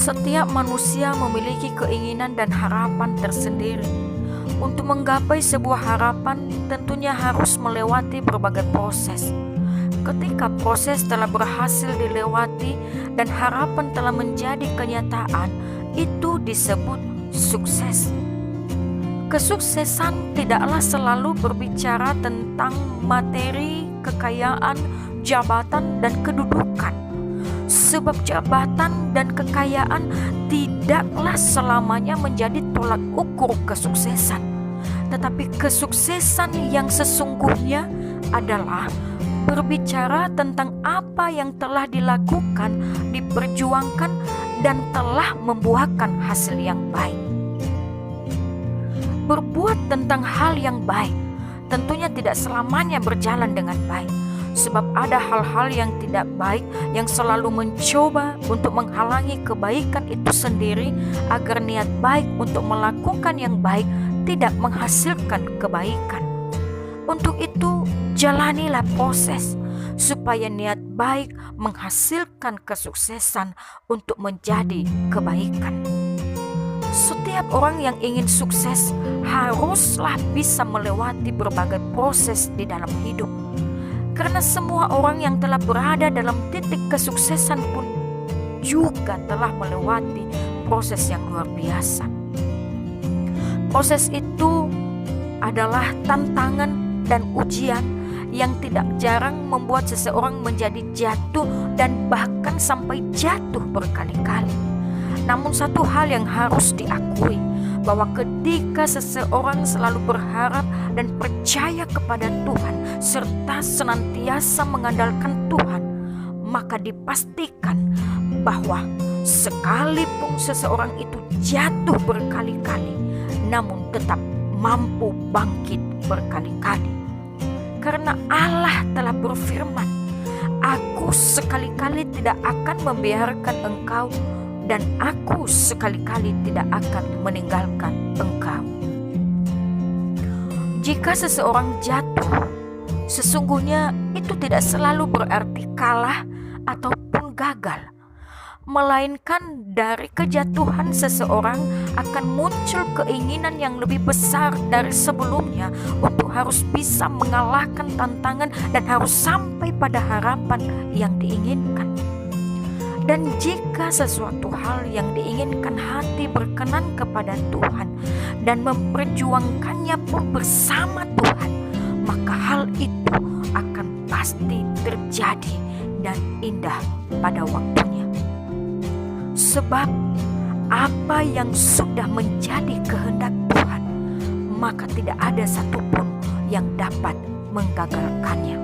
Setiap manusia memiliki keinginan dan harapan tersendiri. Untuk menggapai sebuah harapan, tentunya harus melewati berbagai proses. Ketika proses telah berhasil dilewati dan harapan telah menjadi kenyataan, itu disebut sukses. Kesuksesan tidaklah selalu berbicara tentang materi, kekayaan, jabatan, dan kedudukan. Sebab jabatan dan kekayaan tidaklah selamanya menjadi tolak ukur kesuksesan. Tetapi kesuksesan yang sesungguhnya adalah berbicara tentang apa yang telah dilakukan, diperjuangkan, dan telah membuahkan hasil yang baik. Berbuat tentang hal yang baik tentunya tidak selamanya berjalan dengan baik. Sebab ada hal-hal yang tidak baik yang selalu mencoba untuk menghalangi kebaikan itu sendiri, agar niat baik untuk melakukan yang baik tidak menghasilkan kebaikan. Untuk itu, jalanilah proses supaya niat baik menghasilkan kesuksesan untuk menjadi kebaikan. Setiap orang yang ingin sukses haruslah bisa melewati berbagai proses di dalam hidup. Karena semua orang yang telah berada dalam titik kesuksesan pun juga telah melewati proses yang luar biasa. Proses itu adalah tantangan dan ujian yang tidak jarang membuat seseorang menjadi jatuh dan bahkan sampai jatuh berkali-kali. Namun satu hal yang harus diakui, bahwa ketika seseorang selalu berharap dan percaya kepada Tuhan serta senantiasa mengandalkan Tuhan, maka dipastikan bahwa sekalipun seseorang itu jatuh berkali-kali, namun tetap mampu bangkit berkali-kali. Karena Allah telah berfirman, "Aku sekali-kali tidak akan membiarkan engkau, dan aku sekali-kali tidak akan meninggalkan engkau." Jika seseorang jatuh, sesungguhnya itu tidak selalu berarti kalah ataupun gagal, melainkan dari kejatuhan seseorang akan muncul keinginan yang lebih besar dari sebelumnya untuk harus bisa mengalahkan tantangan dan harus sampai pada harapan yang diinginkan. Dan jika sesuatu hal yang diinginkan hati berkenan kepada Tuhan dan memperjuangkannya pun bersama Tuhan, maka hal itu akan pasti terjadi dan indah pada waktunya. Sebab apa yang sudah menjadi kehendak Tuhan, maka tidak ada satupun yang dapat menggagalkannya.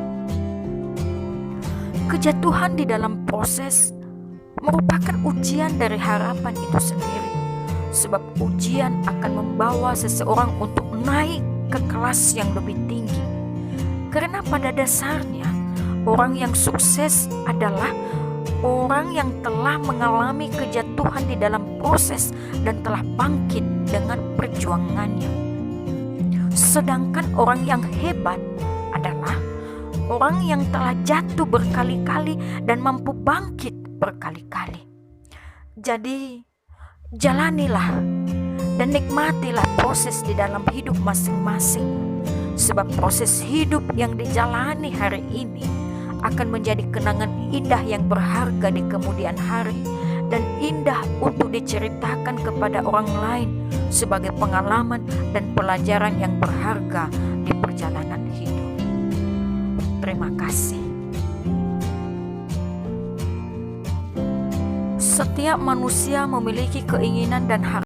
Kejatuhan di dalam proses merupakan ujian dari harapan itu sendiri. Sebab ujian akan membawa seseorang untuk naik ke kelas yang lebih tinggi. Karena pada dasarnya orang yang sukses adalah orang yang telah mengalami kejatuhan di dalam proses dan telah bangkit dengan perjuangannya. Sedangkan orang yang hebat adalah orang yang telah jatuh berkali-kali dan mampu bangkit berkali-kali. Jadi, jalanilah dan nikmatilah proses di dalam hidup masing-masing. Sebab proses hidup yang dijalani hari ini akan menjadi kenangan indah yang berharga di kemudian hari, dan indah untuk diceritakan kepada orang lain sebagai pengalaman dan pelajaran yang berharga di perjalanan hidup. Terima kasih. Setiap manusia memiliki keinginan dan harapan